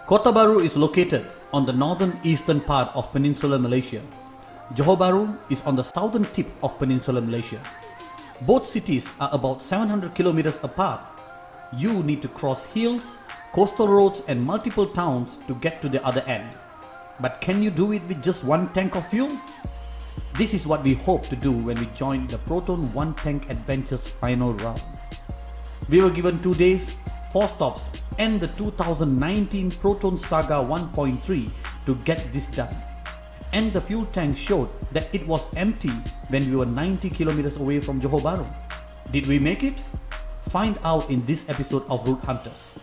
Kota Bharu is located on the northern eastern part of peninsular Malaysia. Johor Bahru is on the southern tip of peninsular Malaysia. Both cities are about 700 kilometers apart. You need to cross hills, coastal roads and multiple towns to get to the other end. But can you do it with just one tank of fuel? This is what we hope to do when we join the Proton One Tank Adventure's final round. We were given 2 days, 4 stops and the 2019 Proton Saga 1.3 to get this done. And the fuel tank showed that it was empty when we were 90 kilometers away from Johor Bahru. Did we make it? Find out in this episode of Route Hunters.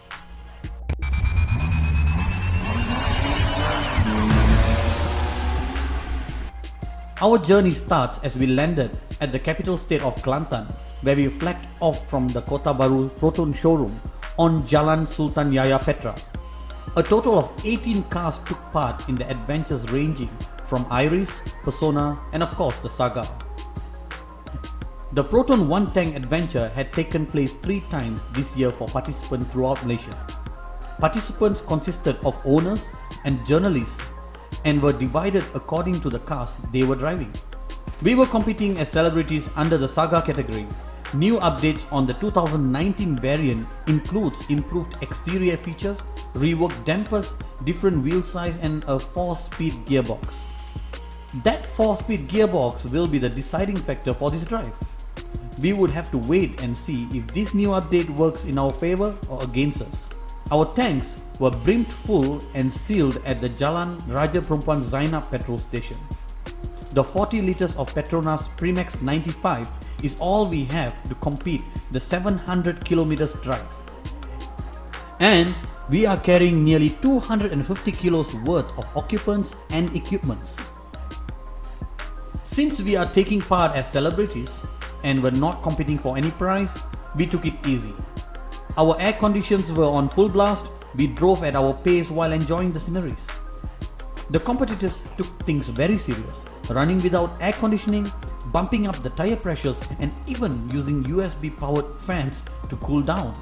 Our journey starts as we landed at the capital state of Kelantan, where we flagged off from the Kota Bharu Proton showroom on Jalan Sultan Yahya Petra. A total of 18 cars took part in the adventures ranging from Iris, Persona and of course the Saga. The Proton One Tank adventure had taken place 3 times this year for participants throughout Malaysia. Participants consisted of owners and journalists and were divided according to the cars they were driving. We were competing as celebrities under the Saga category. New updates on the 2019 variant includes improved exterior features, reworked dampers, different wheel size and a 4-speed gearbox. That 4-speed gearbox will be the deciding factor for this drive. We would have to wait and see if this new update works in our favor or against us. Our tanks were brimmed full and sealed at the Jalan Raja Perempuan Zainab petrol station. The 40 liters of Petronas Premix 95 is all we have to complete the 700 kilometers drive. And we are carrying nearly 250 kilos worth of occupants and equipments. Since we are taking part as celebrities and were not competing for any prize, we took it easy. Our air conditions were on full blast. We drove at our pace while enjoying the sceneries. The competitors took things very serious, running without air conditioning, bumping up the tire pressures and even using USB powered fans to cool down.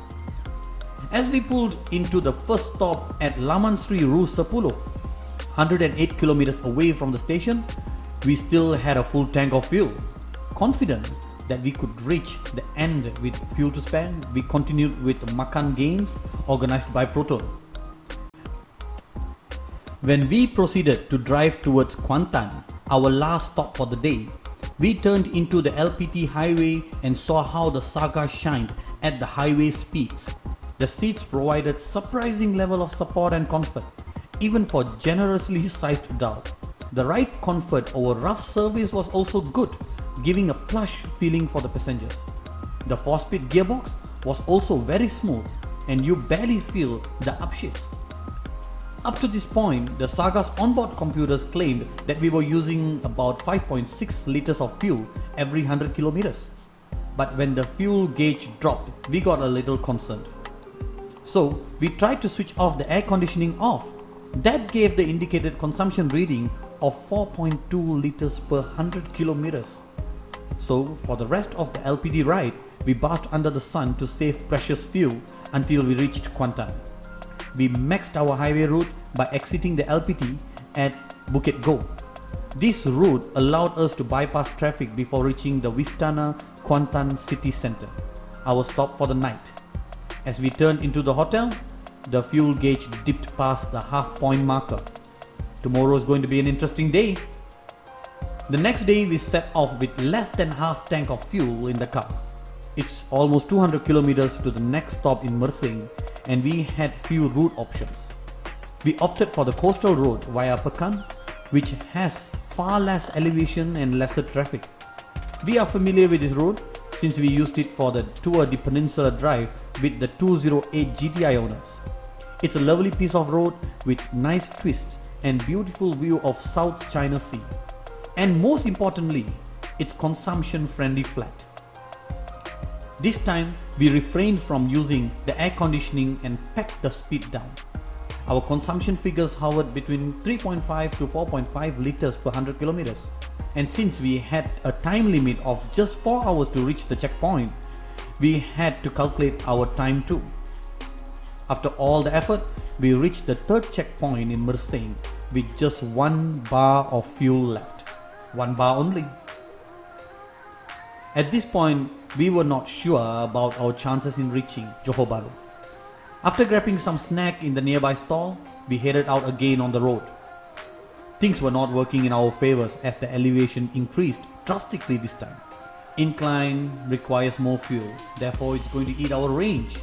As we pulled into the first stop at Laman Sri Ru 10, 108 kilometers away from the station, we still had a full tank of fuel. Confident that we could reach the end with fuel to spare, we continued with Makan games organized by Proton. When we proceeded to drive towards Kuantan, our last stop for the day, we turned into the LPT highway and saw how the Saga shined at the highway speeds. The seats provided surprising level of support and comfort, even for generously sized adults. The ride comfort over rough surface was also good, giving a plush feeling for the passengers. The 4-speed gearbox was also very smooth and you barely feel the upshifts. Up to this point, the Saga's onboard computers claimed that we were using about 5.6 liters of fuel every 100 kilometers. But when the fuel gauge dropped, we got a little concerned. So we tried to switch off the air conditioning off. That gave the indicated consumption reading of 4.2 liters per 100 kilometers. So for the rest of the LPD ride, we basked under the sun to save precious fuel until we reached Kuantan. We maxed our highway route by exiting the LPT at Bukit Go. This route allowed us to bypass traffic before reaching the Wistana Kuantan city centre, our stop for the night. As we turned into the hotel, the fuel gauge dipped past the half-point marker. Tomorrow is going to be an interesting day. The next day we set off with less than half tank of fuel in the car. It's almost 200 kilometers to the next stop in Mersing and we had few route options. We opted for the coastal road via Pekan, which has far less elevation and lesser traffic. We are familiar with this road since we used it for the Tour de Peninsula drive with the 208 GTI owners. It's a lovely piece of road with nice twists and beautiful view of South China Sea. And most importantly, it's consumption friendly flat. This time we refrained from using the air conditioning and packed the speed down. Our consumption figures hovered between 3.5 to 4.5 liters per 100 kilometers. And since we had a time limit of just 4 hours to reach the checkpoint, we had to calculate our time too. After all the effort, we reached the third checkpoint in Mersing with just 1 bar of fuel left. 1 bar only. At this point, we were not sure about our chances in reaching Johor Bahru. After grabbing some snack in the nearby stall, we headed out again on the road. Things were not working in our favors as the elevation increased drastically this time. Incline requires more fuel, therefore it's going to eat our range.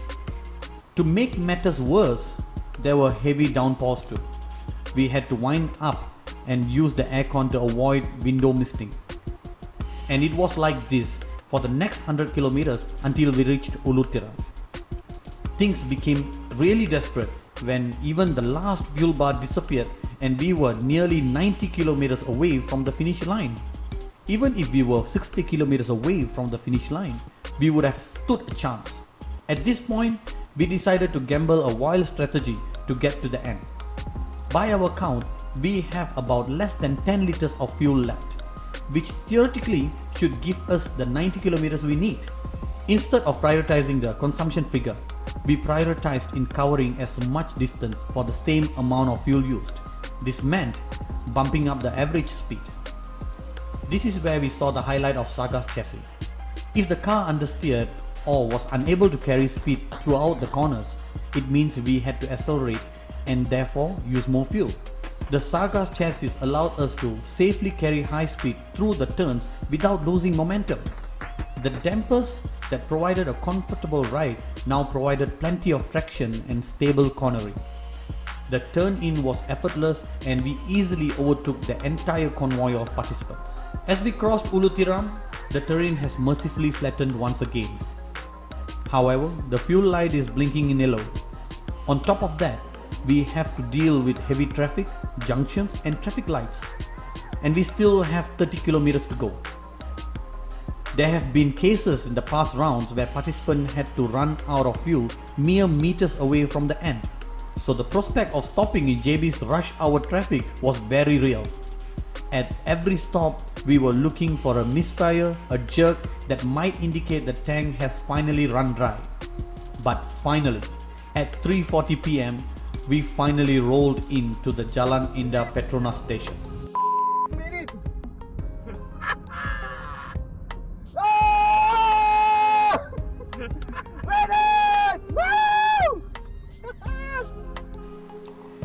To make matters worse, there were heavy downpours too. We had to wind up and use the aircon to avoid window misting. And it was like this for the next 100 kilometers until we reached Ulu Tiram. Things became really desperate when even the last fuel bar disappeared and we were nearly 90 kilometers away from the finish line. Even if we were 60 kilometers away from the finish line, we would have stood a chance. At this point, we decided to gamble a wild strategy to get to the end. By our count, we have about less than 10 liters of fuel left, which theoretically should give us the 90 kilometers we need. Instead of prioritizing the consumption figure, we prioritized in covering as much distance for the same amount of fuel used. This meant bumping up the average speed. This is where we saw the highlight of Saga's chassis. If the car understeered or was unable to carry speed throughout the corners, it means we had to accelerate and therefore use more fuel. The Saga's chassis allowed us to safely carry high speed through the turns without losing momentum. The dampers that provided a comfortable ride now provided plenty of traction and stable cornering. The turn-in was effortless and we easily overtook the entire convoy of participants. As we crossed Ulu Tiram, the terrain has mercifully flattened once again. However, the fuel light is blinking in yellow. On top of that, we have to deal with heavy traffic, junctions and traffic lights. And we still have 30 kilometers to go. There have been cases in the past rounds where participants had to run out of fuel mere meters away from the end. So the prospect of stopping in JB's rush hour traffic was very real. At every stop, we were looking for a misfire, a jerk that might indicate the tank has finally run dry. But finally, at 3:40 PM, we finally rolled into the Jalan Indah Petronas station.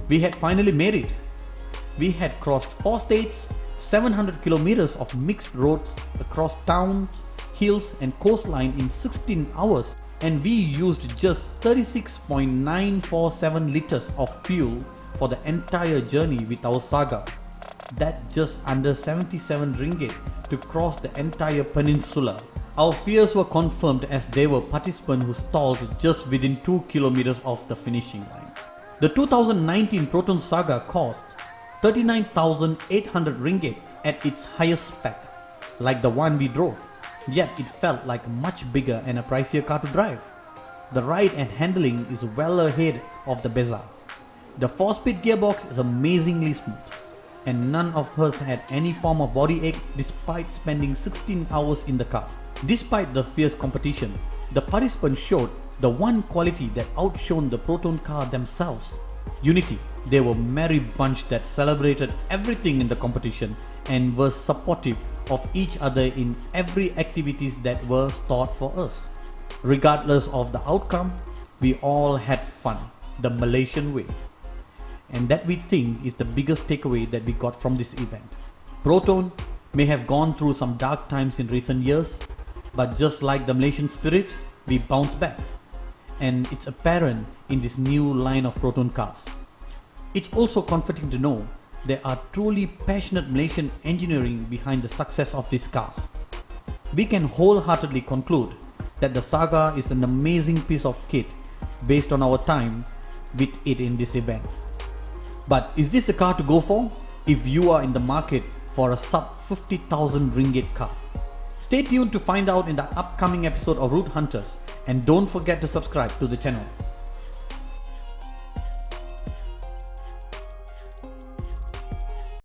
We had finally made it. We had crossed 4 states, 700 kilometers of mixed roads across towns, hills and coastline in 16 hours, and we used just 36.947 liters of fuel for the entire journey with our Saga. That's just under 77 ringgit to cross the entire peninsula. Our fears were confirmed as there were participants who stalled just within 2 kilometers of the finishing line. The 2019 Proton Saga cost 39,800 ringgit at its highest spec, like the one we drove, yet it felt like much bigger and a pricier car to drive. The ride and handling is well ahead of the Beza. The 4-speed gearbox is amazingly smooth, and none of us had any form of body ache despite spending 16 hours in the car. Despite the fierce competition, the participants showed the one quality that outshone the Proton car themselves: unity. They were a merry bunch that celebrated everything in the competition and were supportive of each other in every activities that were stored for us. Regardless of the outcome, we all had fun, the Malaysian way. And that we think is the biggest takeaway that we got from this event. Proton may have gone through some dark times in recent years, but just like the Malaysian spirit, we bounced back. And it's apparent in this new line of Proton cars. It's also comforting to know there are truly passionate Malaysian engineering behind the success of these cars. We can wholeheartedly conclude that the Saga is an amazing piece of kit based on our time with it in this event. But is this the car to go for if you are in the market for a sub 50,000 ringgit car? Stay tuned to find out in the upcoming episode of Route Hunters, and don't forget to subscribe to the channel.